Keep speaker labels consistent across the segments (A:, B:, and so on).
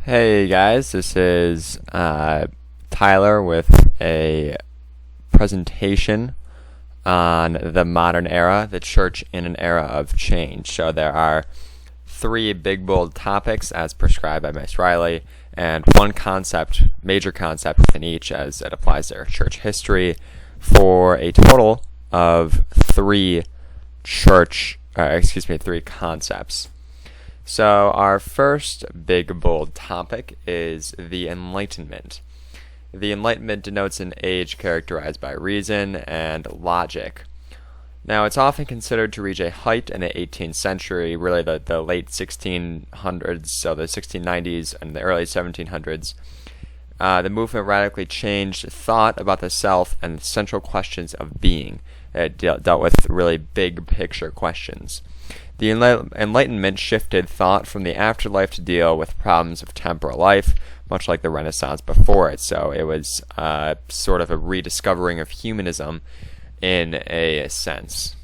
A: Hey guys, this is Tyler with a presentation on the modern era, the church in an era of change. So there are three big bold topics as prescribed by Miss Riley, and one concept, major concept within each as it applies to our church history, for a total of three concepts. So our first big bold topic is the Enlightenment. The Enlightenment denotes an age characterized by reason and logic. Now it's often considered to reach a height in the 18th century, really the late 1600s, so the 1690s and the early 1700s. The movement radically changed thought about the self and the central questions of being. It dealt with really big picture questions. The Enlightenment shifted thought from the afterlife to deal with problems of temporal life, much like the Renaissance before it. So it was sort of a rediscovering of humanism in a sense.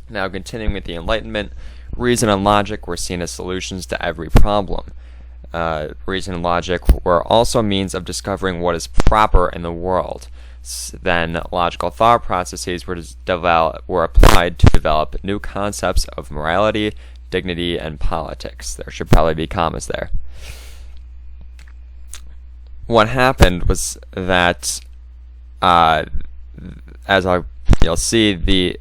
A: Now, continuing with the Enlightenment, reason and logic were seen as solutions to every problem. Reason and logic were also means of discovering what is proper in the world. Then logical thought processes were applied to develop new concepts of morality, dignity, and politics. There should probably be commas there. What happened was that, you'll see, the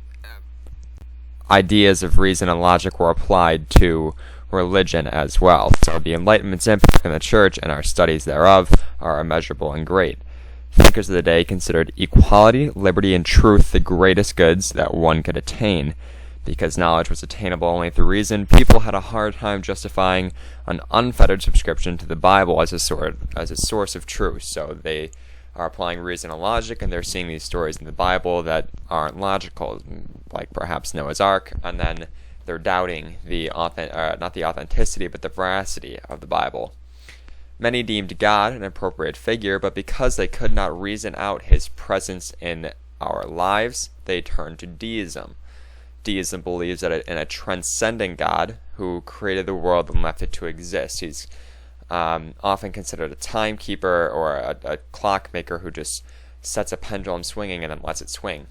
A: ideas of reason and logic were applied to religion as well. So the Enlightenment's impact on the church and our studies thereof are immeasurable and great. Thinkers of the day considered equality, liberty, and truth the greatest goods that one could attain. Because knowledge was attainable only through reason, people had a hard time justifying an unfettered subscription to the Bible as a source of truth. So they are applying reason and logic, and they're seeing these stories in the Bible that aren't logical, like perhaps Noah's Ark, and then they're doubting not the authenticity, but the veracity of the Bible. Many deemed God an appropriate figure, but because they could not reason out his presence in our lives, they turned to deism. Deism believes in a transcendent God who created the world and left it to exist. He's often considered a timekeeper or a clockmaker who just sets a pendulum swinging and then lets it swing.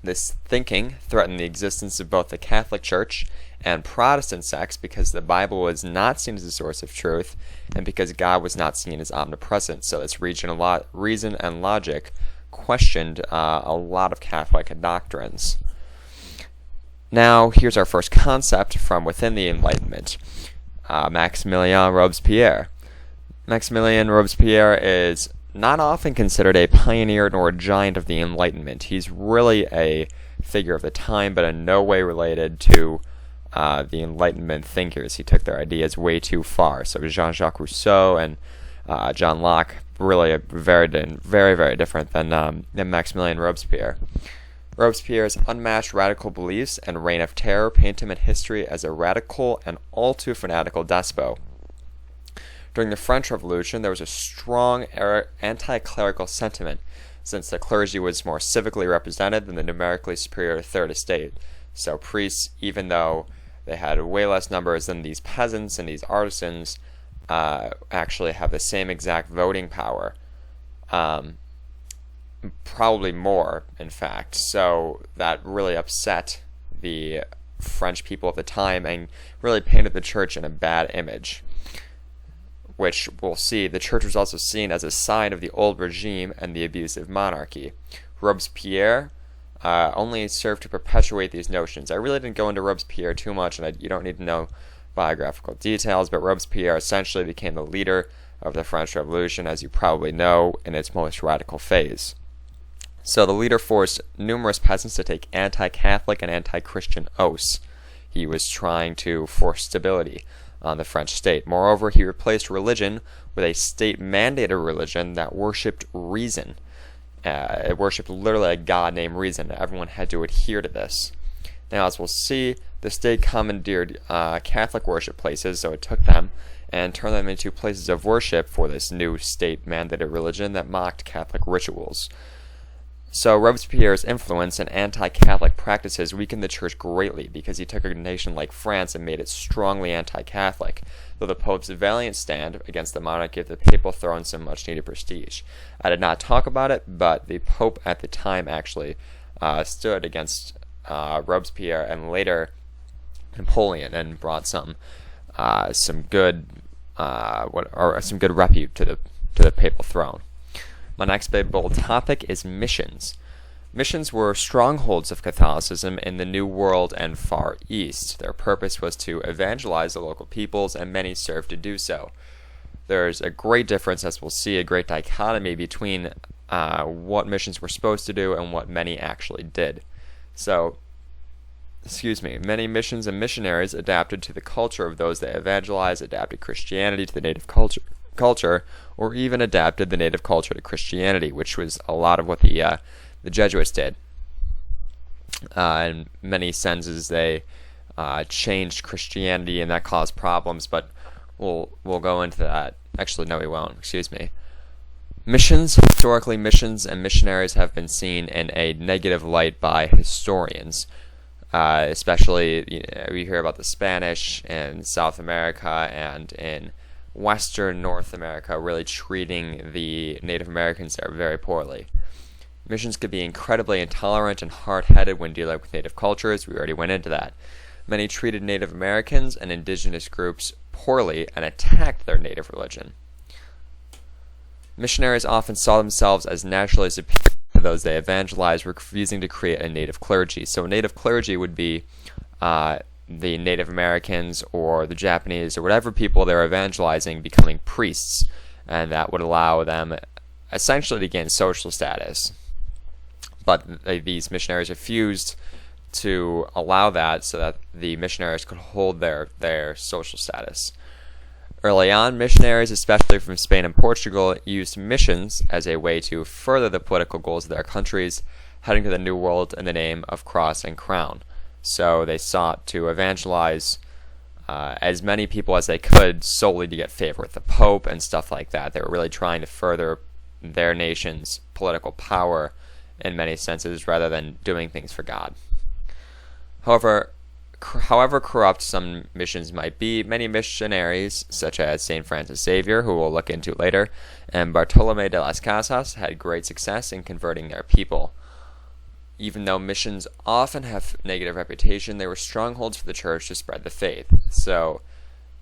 A: This thinking threatened the existence of both the Catholic Church and Protestant sects because the Bible was not seen as a source of truth and because God was not seen as omnipresent. So this reason and logic questioned a lot of Catholic doctrines. Now, here's our first concept from within the Enlightenment. Maximilien Robespierre. Maximilien Robespierre is not often considered a pioneer nor a giant of the Enlightenment. He's really a figure of the time, but in no way related to the Enlightenment thinkers. He took their ideas way too far. So Jean-Jacques Rousseau and John Locke really are very, very different than Maximilien Robespierre. Robespierre's unmatched radical beliefs and reign of terror paint him in history as a radical and all too fanatical despot. During the French Revolution, there was a strong anti-clerical sentiment, since the clergy was more civically represented than the numerically superior Third Estate. So priests, even though they had way less numbers than these peasants and these artisans, actually have the same exact voting power. Probably more, in fact. So that really upset the French people at the time and really painted the church in a bad image, which we'll see. The church was also seen as a sign of the old regime and the abusive monarchy. Robespierre only served to perpetuate these notions. I really didn't go into Robespierre too much, and you don't need to know biographical details, but Robespierre essentially became the leader of the French Revolution, as you probably know, in its most radical phase. So the leader forced numerous peasants to take anti-Catholic and anti-Christian oaths. He was trying to force stability on the French state. Moreover, he replaced religion with a state-mandated religion that worshipped reason. It worshipped literally a god named Reason. Everyone had to adhere to this. Now, as we'll see, the state commandeered Catholic worship places, so it took them and turned them into places of worship for this new state-mandated religion that mocked Catholic rituals. So Robespierre's influence and anti-Catholic practices weakened the church greatly because he took a nation like France and made it strongly anti-Catholic, though the Pope's valiant stand against the monarch gave the papal throne some much-needed prestige. I did not talk about it, but the Pope at the time actually stood against Robespierre and later Napoleon and brought some good repute to the papal throne. My next big bold topic is missions. Missions were strongholds of Catholicism in the New World and Far East. Their purpose was to evangelize the local peoples, and many served to do so. There's a great difference, as we'll see, a great dichotomy between what missions were supposed to do and what many actually did. So, many missions and missionaries adapted to the culture of those they evangelized, adapted Christianity to the native culture, or even adapted the native culture to Christianity, which was a lot of what the Jesuits did. In many senses, they changed Christianity, and that caused problems. But we'll go into that. Actually, no, we won't. Historically, missions and missionaries have been seen in a negative light by historians. Especially, we hear about the Spanish in South America and in Western North America really treating the Native Americans there very poorly. Missions could be incredibly intolerant and hard-headed when dealing with native cultures. We already went into that. Many treated Native Americans and indigenous groups poorly and attacked their native religion. Missionaries often saw themselves as naturally superior to those they evangelized, refusing to create a native clergy. So a native clergy would be the Native Americans or the Japanese or whatever people they're evangelizing becoming priests, and that would allow them essentially to gain social status. But these missionaries refused to allow that so that the missionaries could hold their social status. Early on, missionaries, especially from Spain and Portugal, used missions as a way to further the political goals of their countries, heading to the New World in the name of cross and crown. So they sought to evangelize as many people as they could solely to get favor with the Pope and stuff like that. They were really trying to further their nation's political power in many senses rather than doing things for God. However corrupt some missions might be, many missionaries, such as St. Francis Xavier, who we'll look into later, and Bartolomé de las Casas, had great success in converting their people. Even though missions often have negative reputation, they were strongholds for the church to spread the faith. So,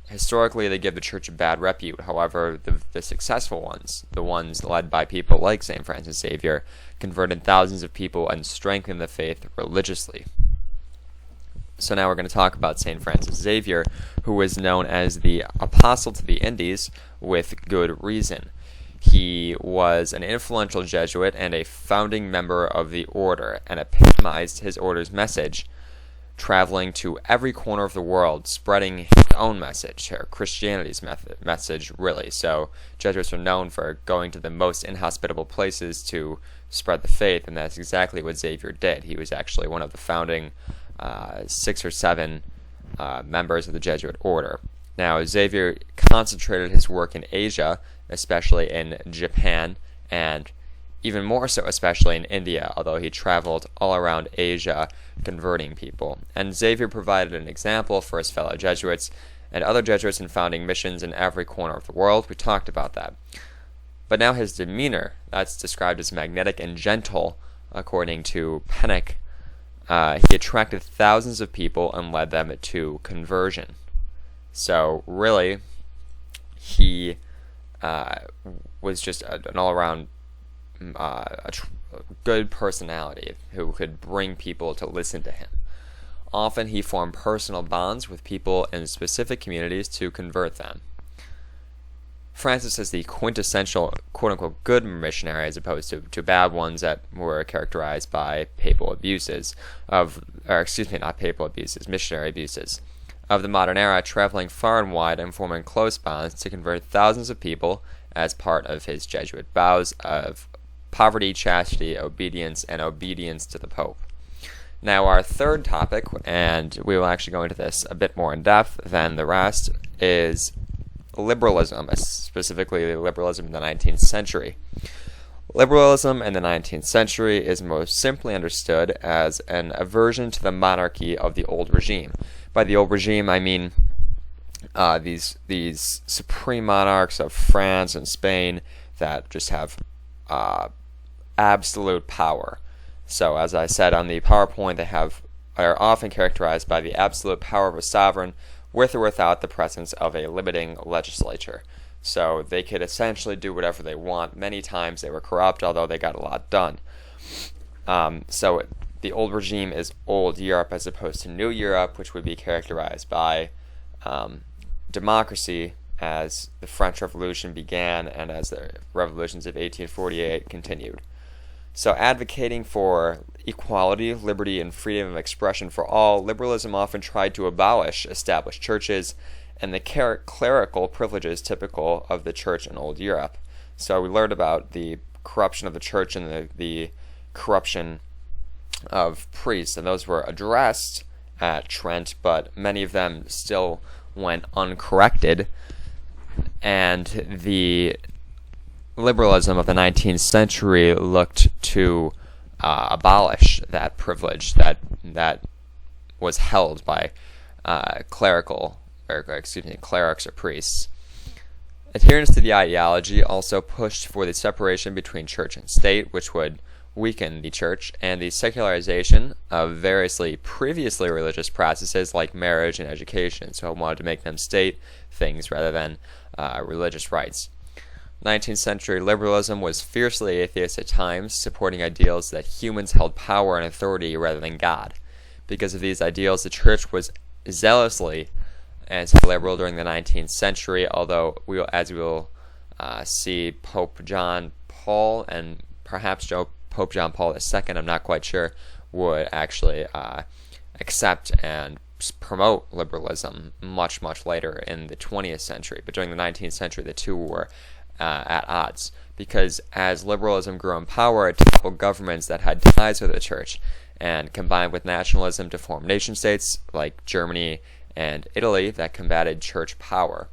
A: historically, they give the church a bad repute. However, the successful ones, the ones led by people like St. Francis Xavier, converted thousands of people and strengthened the faith religiously. So now we're going to talk about St. Francis Xavier, who was known as the Apostle to the Indies with good reason. He was an influential Jesuit and a founding member of the order, and epitomized his order's message, traveling to every corner of the world, spreading his own message, or Christianity's message, really. So Jesuits are known for going to the most inhospitable places to spread the faith, and that's exactly what Xavier did. He was actually one of the founding 6 or 7 members of the Jesuit order. Now, Xavier concentrated his work in Asia, especially in Japan, and even more so especially in India, although he traveled all around Asia converting people. And Xavier provided an example for his fellow Jesuits and other Jesuits in founding missions in every corner of the world. We talked about that. But now his demeanor, that's described as magnetic and gentle, according to Pennock. He attracted thousands of people and led them to conversion. So really, he was just an all-around good personality who could bring people to listen to him. Often he formed personal bonds with people in specific communities to convert them. Francis is the quintessential quote-unquote good missionary as opposed to bad ones that were characterized by missionary abuses of the modern era, traveling far and wide and forming close bonds to convert thousands of people as part of his Jesuit vows of poverty, chastity, obedience, and obedience to the Pope. Now our third topic, and we will actually go into this a bit more in depth than the rest, is liberalism, specifically liberalism in the 19th century. Liberalism in the 19th century is most simply understood as an aversion to the monarchy of the old regime. By the old regime, I mean these supreme monarchs of France and Spain that just have absolute power. So, as I said on the PowerPoint, are often characterized by the absolute power of a sovereign, with or without the presence of a limiting legislature. So they could essentially do whatever they want. Many times they were corrupt, although they got a lot done. So the old regime is old Europe as opposed to new Europe, which would be characterized by democracy as the French Revolution began and as the revolutions of 1848 continued. So advocating for equality, liberty, and freedom of expression for all, liberalism often tried to abolish established churches and the clerical privileges typical of the church in old Europe. So we learned about the corruption of the church and the corruption of priests, and those were addressed at Trent, but many of them still went uncorrected, and the liberalism of the 19th century looked to abolish that privilege that was held by clerics or priests. Adherence to the ideology also pushed for the separation between church and state, which would weaken the church, and the secularization of variously previously religious practices like marriage and education. So it wanted to make them state things rather than religious rites. 19th century liberalism was fiercely atheist at times, supporting ideals that humans held power and authority rather than God. Because of these ideals, the church was zealously anti-liberal during the 19th century, although as we will see, Pope John Paul and perhaps Pope John Paul II, I'm not quite sure, would actually accept and promote liberalism much, much later in the 20th century. But during the 19th century, the two were at odds, because as liberalism grew in power, it toppled governments that had ties with the church and combined with nationalism to form nation states like Germany and Italy that combated church power.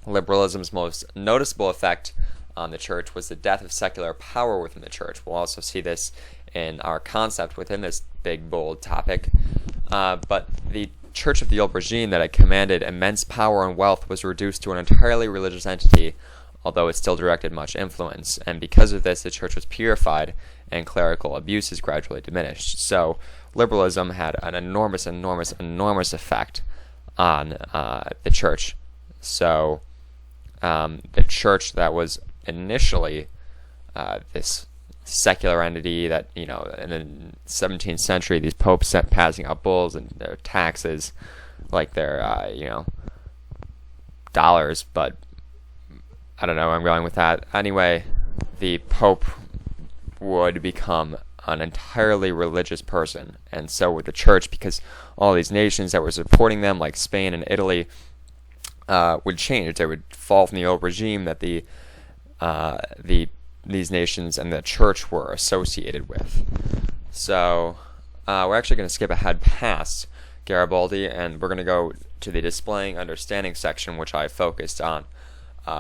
A: Liberalism's most noticeable effect on the church was the death of secular power within the church. We'll also see this in our concept within this big, bold topic. But the church of the old regime that had commanded immense power and wealth was reduced to an entirely religious entity, although it still directed much influence. And because of this, the church was purified and clerical abuses gradually diminished. So liberalism had an enormous effect on the church. So the church that was initially this secular entity that, in the 17th century, these popes passing out bulls and their taxes like their, dollars, but I don't know where I'm going with that. Anyway, the Pope would become an entirely religious person, and so would the church, because all these nations that were supporting them, like Spain and Italy, would change. They would fall from the old regime that these nations and the church were associated with. So we're actually going to skip ahead past Garibaldi, and we're going to go to the displaying understanding section, which I focused on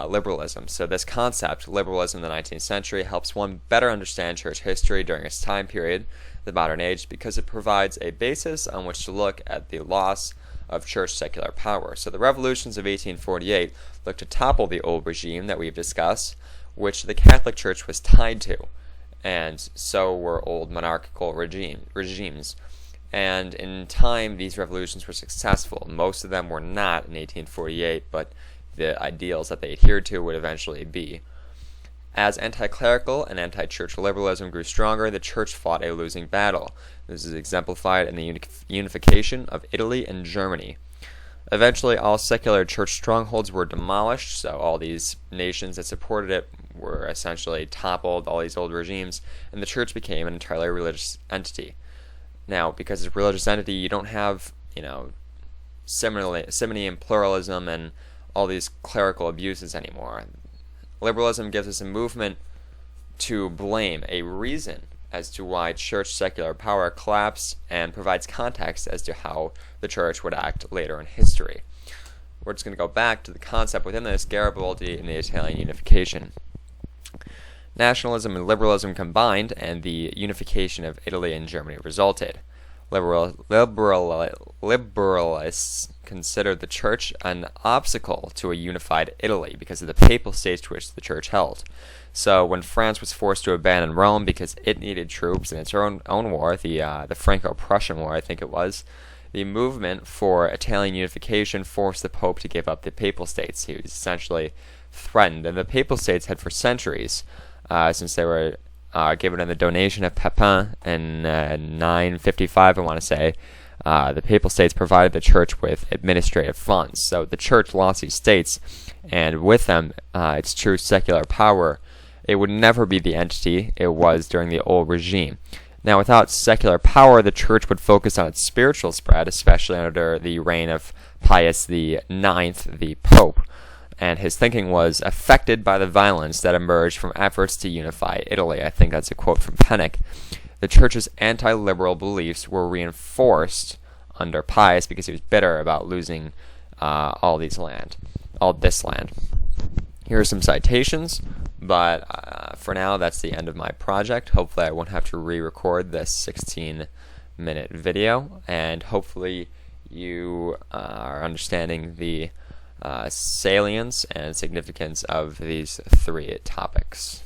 A: liberalism. So this concept, liberalism in the 19th century, helps one better understand church history during its time period, the modern age, because it provides a basis on which to look at the loss of church secular power. So the revolutions of 1848 looked to topple the old regime that we've discussed, which the Catholic Church was tied to, and so were old monarchical regimes. And in time, these revolutions were successful. Most of them were not in 1848, but the ideals that they adhered to would eventually be. As anti-clerical and anti-church liberalism grew stronger, the church fought a losing battle. This is exemplified in the unification of Italy and Germany. Eventually, all secular church strongholds were demolished, so all these nations that supported it were essentially toppled, all these old regimes, and the church became an entirely religious entity. Now, because it's a religious entity, you don't have, simony and pluralism and all these clerical abuses anymore. Liberalism gives us a movement to blame, a reason as to why church secular power collapsed, and provides context as to how the church would act later in history. We're just going to go back to the concept within this, Garibaldi and the Italian unification. Nationalism and liberalism combined, and the unification of Italy and Germany resulted. Liberalists considered the church an obstacle to a unified Italy because of the papal states to which the church held. So when France was forced to abandon Rome because it needed troops in its own war, the Franco-Prussian War, I think it was, the movement for Italian unification forced the Pope to give up the papal states. He was essentially threatened, and the papal states had for centuries, since they were given in the donation of Pepin in 955, I want to say, the papal states provided the church with administrative funds. So the church lost these states, and with them, its true secular power. It would never be the entity it was during the old regime. Now, without secular power, the church would focus on its spiritual spread, especially under the reign of Pius IX, the Pope, and his thinking was affected by the violence that emerged from efforts to unify Italy. I think that's a quote from Pennock. The church's anti-liberal beliefs were reinforced under Pius because he was bitter about losing all this land. Here are some citations, but for now, that's the end of my project. Hopefully, I won't have to re-record this 16-minute video, and hopefully you are understanding the salience and significance of these three topics.